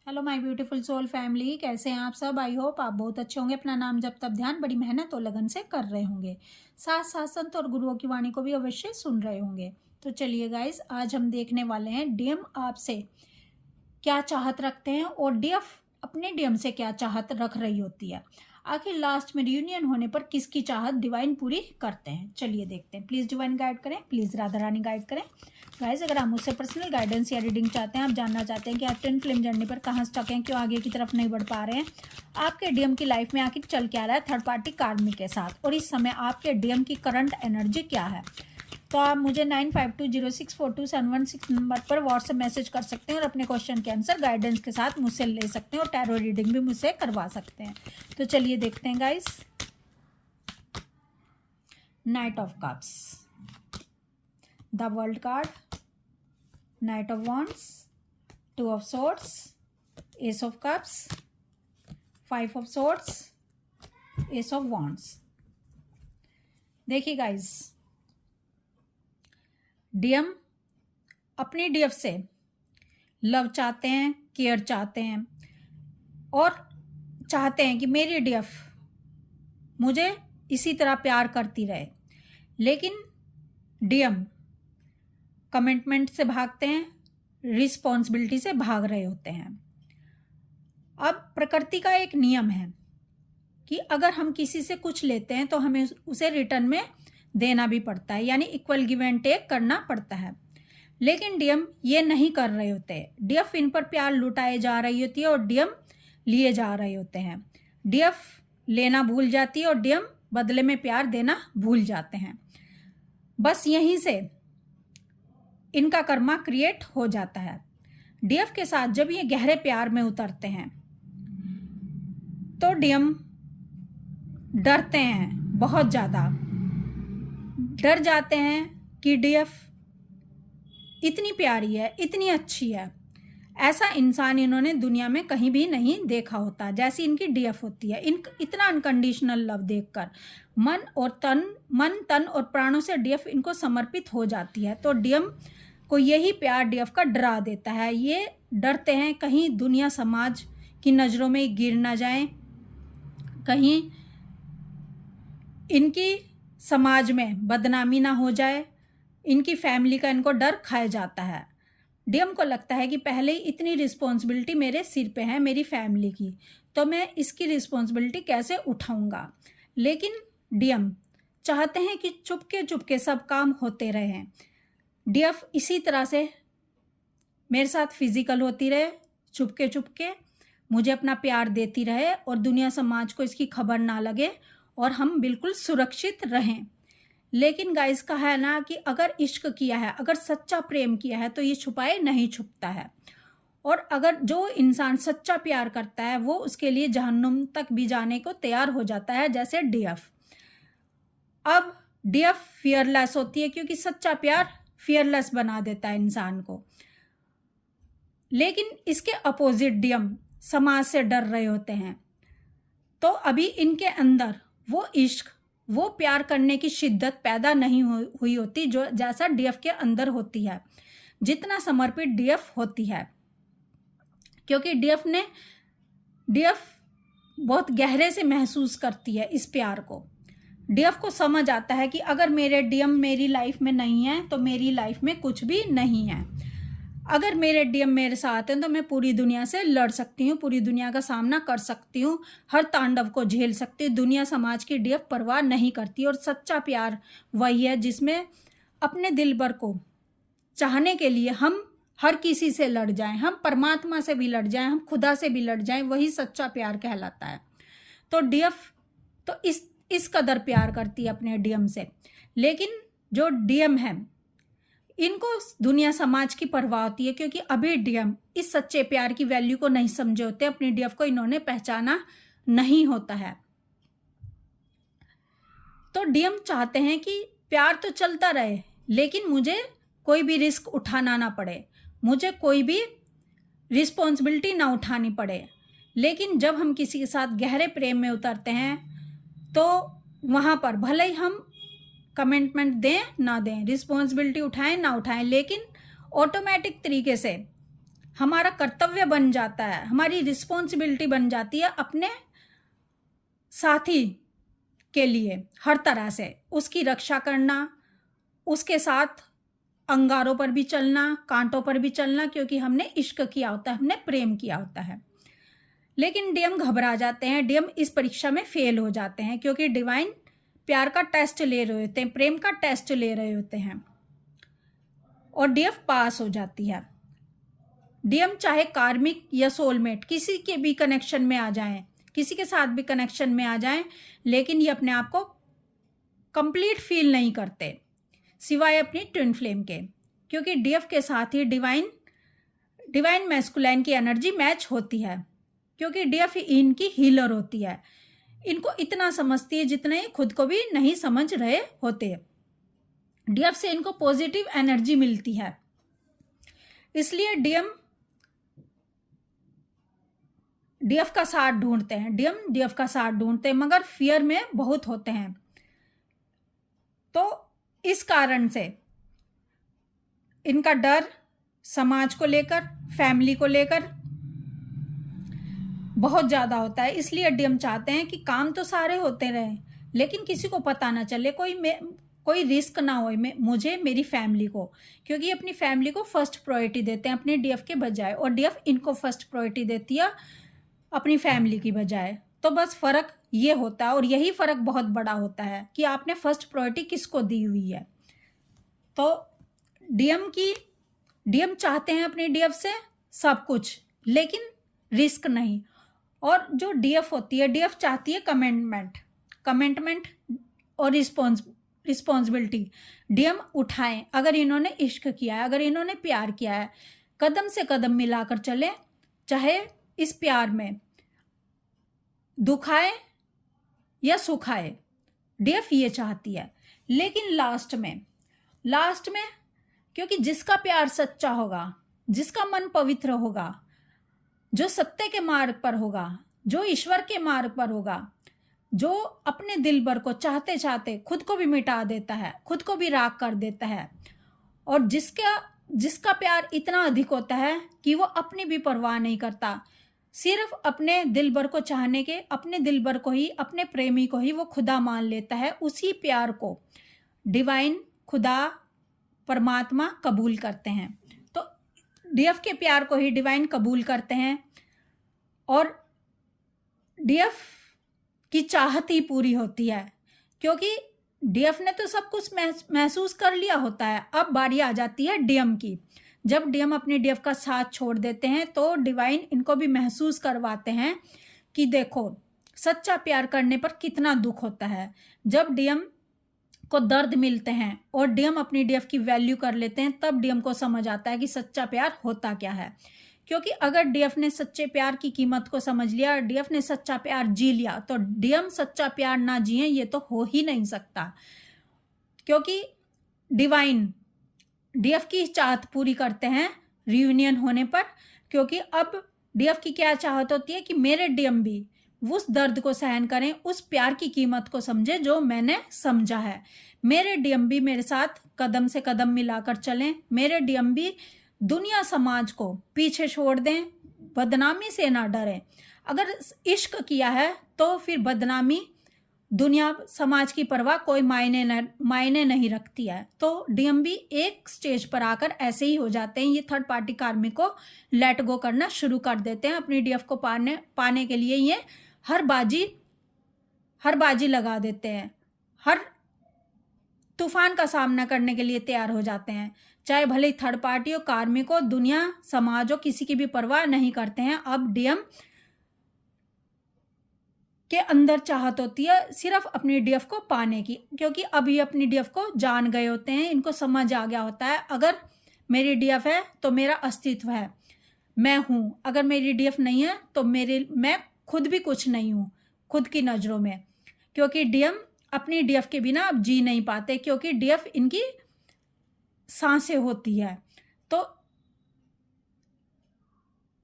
Hello my beautiful soul family, कैसे हैं आप सब। आई होप आप बहुत अच्छे होंगे। अपना नाम जब तब ध्यान बड़ी मेहनत और लगन से कर रहे होंगे। साथ साथ संत और गुरुओं की वाणी को भी अवश्य सुन रहे होंगे। तो चलिए गाइस, आज हम देखने वाले हैं डीएम आपसे क्या चाहत रखते हैं और डीएफ अपने डीएम से क्या चाहत रख रही होती है। आखिर लास्ट में रियूनियन होने पर किसकी चाहत डिवाइन पूरी करते हैं, चलिए देखते हैं। प्लीज़ डिवाइन गाइड करें, प्लीज़ राधा रानी गाइड करें। गाइस, अगर आप मुझसे पर्सनल गाइडेंस या रीडिंग चाहते हैं, आप जानना चाहते हैं कि आप ट्विन फ्लेम जर्नी पर कहाँ स्टक हैं, क्यों आगे की तरफ नहीं बढ़ पा रहे हैं, आपके डीएम की लाइफ में आखिर चल क्या रहा है थर्ड पार्टी कार्मिक के साथ, और इस समय आपके डीएम की करंट एनर्जी क्या है, तो आप मुझे 9520642716 नंबर पर व्हाट्सएप मैसेज कर सकते हैं और अपने क्वेश्चन के आंसर गाइडेंस के साथ मुझसे ले सकते हैं और टैरो रीडिंग भी मुझसे करवा सकते हैं। तो चलिए देखते हैं guys. Night of cups, the world card, night of wands, two of swords, S of cups, five of swords, S of wands. देखिए गाइस, डीएम अपनी डीएफ से लव चाहते हैं, केयर चाहते हैं और चाहते हैं कि मेरी डीएफ मुझे इसी तरह प्यार करती रहे। लेकिन डीएम कमिटमेंट से भागते हैं, रिस्पॉन्सिबिलिटी से भाग रहे होते हैं। अब प्रकृति का एक नियम है कि अगर हम किसी से कुछ लेते हैं तो हमें उसे रिटर्न में देना भी पड़ता है, यानी इक्वल गिव एंड टेक करना पड़ता है। लेकिन डीएम ये नहीं कर रहे होते। डीएफ इन पर प्यार लुटाए जा रही होती है और डीएम लिए जा रहे होते हैं। डीएफ लेना भूल जाती है और डीएम बदले में प्यार देना भूल जाते हैं। बस यहीं से इनका कर्मा क्रिएट हो जाता है। डीएफ के साथ जब ये गहरे प्यार में उतरते हैं तो डीएम डरते हैं, बहुत ज़्यादा डर जाते हैं कि डीएफ इतनी प्यारी है, इतनी अच्छी है, ऐसा इंसान इन्होंने दुनिया में कहीं भी नहीं देखा होता जैसी इनकी डीएफ होती है। इतना अनकंडीशनल लव देखकर मन तन और प्राणों से डीएफ इनको समर्पित हो जाती है। तो डीएम को यही प्यार डीएफ का डरा देता है। ये डरते हैं कहीं दुनिया समाज की नज़रों में गिर ना जाए, कहीं इनकी समाज में बदनामी ना हो जाए, इनकी फैमिली का इनको डर खाया जाता है। डीएम को लगता है कि पहले ही इतनी रिस्पॉन्सिबिलिटी मेरे सिर पे है मेरी फैमिली की, तो मैं इसकी रिस्पॉन्सिबिलिटी कैसे उठाऊंगा। लेकिन डीएम चाहते हैं कि चुपके चुपके सब काम होते रहें। डीएफ इसी तरह से मेरे साथ फिजिकल होती रहे, चुपके चुपके मुझे अपना प्यार देती रहे और दुनिया समाज को इसकी खबर ना लगे और हम बिल्कुल सुरक्षित रहें। लेकिन गाइस का है ना कि अगर इश्क किया है, अगर सच्चा प्रेम किया है तो ये छुपाए नहीं छुपता है। और अगर जो इंसान सच्चा प्यार करता है वो उसके लिए जहन्नुम तक भी जाने को तैयार हो जाता है, जैसे डीएफ। अब डीएफ फियरलेस होती है क्योंकि सच्चा प्यार फियरलेस बना देता है इंसान को। लेकिन इसके अपोजिट डीएम समाज से डर रहे होते हैं। तो अभी इनके अंदर वो इश्क, वो प्यार करने की शिद्दत पैदा नहीं हुई होती जो जैसा डीएफ के अंदर होती है, जितना समर्पित डीएफ होती है। क्योंकि डीएफ बहुत गहरे से महसूस करती है इस प्यार को। डीएफ को समझ आता है कि अगर मेरे डीएम मेरी लाइफ में नहीं है तो मेरी लाइफ में कुछ भी नहीं है। अगर मेरे डीएम मेरे साथ हैं तो मैं पूरी दुनिया से लड़ सकती हूँ, पूरी दुनिया का सामना कर सकती हूँ, हर तांडव को झेल सकती हूँ। दुनिया समाज की डीएफ परवाह नहीं करती। और सच्चा प्यार वही है जिसमें अपने दिल भर को चाहने के लिए हम हर किसी से लड़ जाएं, हम परमात्मा से भी लड़ जाएं, हम खुदा से भी लड़ जाएं, वही सच्चा प्यार कहलाता है। तो डीएफ तो इस कदर प्यार करती है अपने डीएम से। लेकिन जो डीएम है इनको दुनिया समाज की परवाह होती है, क्योंकि अभी डीएम इस सच्चे प्यार की वैल्यू को नहीं समझे होते। अपनी डीएफ को इन्होंने पहचाना नहीं होता है। तो डीएम चाहते हैं कि प्यार तो चलता रहे लेकिन मुझे कोई भी रिस्क उठाना ना पड़े, मुझे कोई भी रिस्पॉन्सिबिलिटी ना उठानी पड़े। लेकिन जब हम किसी के साथ गहरे प्रेम में उतरते हैं तो वहाँ पर भले ही हम कमिटमेंट दें ना दें, रिस्पॉन्सिबिलिटी उठाएं ना उठाएं, लेकिन ऑटोमेटिक तरीके से हमारा कर्तव्य बन जाता है, हमारी रिस्पॉन्सिबिलिटी बन जाती है अपने साथी के लिए हर तरह से उसकी रक्षा करना, उसके साथ अंगारों पर भी चलना, कांटों पर भी चलना, क्योंकि हमने इश्क किया होता है, हमने प्रेम किया होता है। लेकिन डीएम घबरा जाते हैं, डीएम इस परीक्षा में फेल हो जाते हैं, क्योंकि डिवाइन प्यार का टेस्ट ले रहे होते हैं, प्रेम का टेस्ट ले रहे होते हैं, और डीएफ पास हो जाती है। डीएम चाहे कार्मिक या सोलमेट किसी के भी कनेक्शन में आ जाएं, किसी के साथ भी कनेक्शन में आ जाएं, लेकिन ये अपने आप को कंप्लीट फील नहीं करते सिवाय अपनी ट्विन फ्लेम के, क्योंकि डीएफ के साथ ही डिवाइन मैस्कुलाइन की एनर्जी मैच होती है, क्योंकि डीएफ इनकी हीलर होती है, इनको इतना समझती है जितना ये खुद को भी नहीं समझ रहे होते। डीएफ से इनको पॉजिटिव एनर्जी मिलती है, इसलिए डीएफ का साथ ढूंढते हैं, डीएफ का साथ ढूंढते हैं, मगर फियर में बहुत होते हैं। तो इस कारण से इनका डर समाज को लेकर, फैमिली को लेकर बहुत ज़्यादा होता है। इसलिए डीएम चाहते हैं कि काम तो सारे होते रहें, लेकिन किसी को पता ना चले, कोई रिस्क ना हो मुझे, मेरी फैमिली को, क्योंकि अपनी फैमिली को फर्स्ट प्रायोरिटी देते हैं अपने डीएफ के बजाय, और डीएफ इनको फर्स्ट प्रायोरिटी देती है अपनी फैमिली की बजाय। तो बस फ़र्क ये होता है, और यही फ़र्क बहुत बड़ा होता है कि आपने फर्स्ट प्रायोरिटी किसको दी हुई है। तो डीएम चाहते हैं अपने डीएफ से सब कुछ, लेकिन रिस्क नहीं। और जो डीएफ होती है, डीएफ चाहती है कमिटमेंट और रिस्पॉन्सिबिलिटी डीएम उठाएं। अगर इन्होंने इश्क किया है, अगर इन्होंने प्यार किया है, कदम से कदम मिलाकर चले, चाहे इस प्यार में दुख आए या सुख आए, डीएफ ये चाहती है। लेकिन लास्ट में क्योंकि जिसका प्यार सच्चा होगा, जिसका मन पवित्र होगा, जो सत्य के मार्ग पर होगा, जो ईश्वर के मार्ग पर होगा, जो अपने दिल भर को चाहते चाहते खुद को भी मिटा देता है, खुद को भी राख कर देता है, और जिसका प्यार इतना अधिक होता है कि वो अपनी भी परवाह नहीं करता, सिर्फ अपने दिल भर को चाहने के, अपने दिल भर को ही, अपने प्रेमी को ही वो खुदा मान लेता है, उसी प्यार को डिवाइन, खुदा, परमात्मा कबूल करते हैं। तो डीएफ के प्यार को ही डिवाइन कबूल करते हैं, और डीएफ की चाहत ही पूरी होती है, क्योंकि डीएफ ने तो सब कुछ महसूस कर लिया होता है। अब बारी आ जाती है डीएम की। जब डीएम अपने डीएफ का साथ छोड़ देते हैं, तो डिवाइन इनको भी महसूस करवाते हैं कि देखो सच्चा प्यार करने पर कितना दुख होता है। जब डीएम को दर्द मिलते हैं और डीएम अपनी डीएफ की वैल्यू कर लेते हैं, तब डीएम को समझ आता है कि सच्चा प्यार होता क्या है। क्योंकि अगर डीएफ ने सच्चे प्यार की कीमत को समझ लिया, डीएफ ने सच्चा प्यार जी लिया, तो डीएम सच्चा प्यार ना जिए ये तो हो ही नहीं सकता। क्योंकि डिवाइन डीएफ की चाहत पूरी करते हैं रियूनियन होने पर, क्योंकि अब डीएफ की क्या चाहत होती है कि मेरे डीएम भी उस दर्द को सहन करें, उस प्यार की कीमत को समझे जो मैंने समझा है। मेरे डीएम भी मेरे साथ कदम से कदम मिलाकर चलें, मेरे डीएम भी दुनिया समाज को पीछे छोड़ दें, बदनामी से ना डरें। अगर इश्क किया है तो फिर बदनामी, दुनिया समाज की परवाह कोई मायने नहीं रखती है। तो डीएम भी एक स्टेज पर आकर ऐसे ही हो जाते हैं, ये थर्ड पार्टी कार्मिक को लेट गो करना शुरू कर देते हैं। अपनी डीएफ को पाने के लिए ये हर बाजी लगा देते हैं, हर तूफान का सामना करने के लिए तैयार हो जाते हैं, चाहे भले ही थर्ड पार्टी हो, कार्मिक हो, दुनिया समाज हो, किसी की भी परवाह नहीं करते हैं। अब डीएम के अंदर चाहत होती है सिर्फ अपनी डीएफ को पाने की, क्योंकि अब ये अपनी डीएफ को जान गए होते हैं, इनको समझ आ गया होता है अगर मेरी डीएफ है तो मेरा अस्तित्व है, मैं हूँ। अगर मेरी डीएफ नहीं है तो मैं खुद भी कुछ नहीं हूँ खुद की नज़रों में, क्योंकि डीएम अपनी डीएफ के बिना अब जी नहीं पाते, क्योंकि डीएफ इनकी सांसें होती है। तो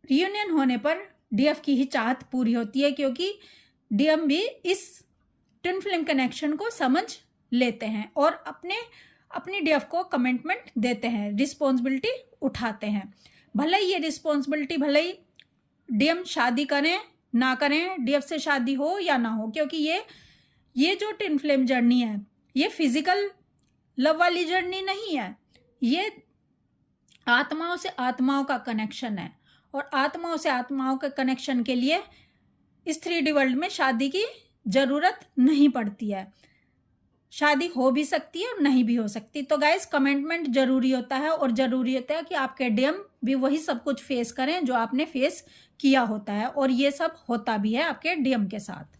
रियूनियन होने पर डीएफ की ही चाहत पूरी होती है, क्योंकि डीएम भी इस ट्विन फ्लेम कनेक्शन को समझ लेते हैं और अपनी डीएफ को कमिटमेंट देते हैं, रिस्पॉन्सिबिलिटी उठाते हैं। भले ही ये रिस्पॉन्सिबिलिटी, भले ही डीएम शादी करें ना करें, डीएफ से शादी हो या ना हो, क्योंकि ये जो ट्विन फ्लेम जर्नी है ये फिजिकल लव वाली जर्नी नहीं है, ये आत्माओं से आत्माओं का कनेक्शन है। और आत्माओं से आत्माओं के कनेक्शन के लिए इस 3D वर्ल्ड में शादी की ज़रूरत नहीं पड़ती है। शादी हो भी सकती है और नहीं भी हो सकती। तो गाइस कमिटमेंट जरूरी होता है, और ज़रूरी होता है कि आपके डीएम भी वही सब कुछ फेस करें जो आपने फेस किया होता है, और ये सब होता भी है आपके डीएम के साथ।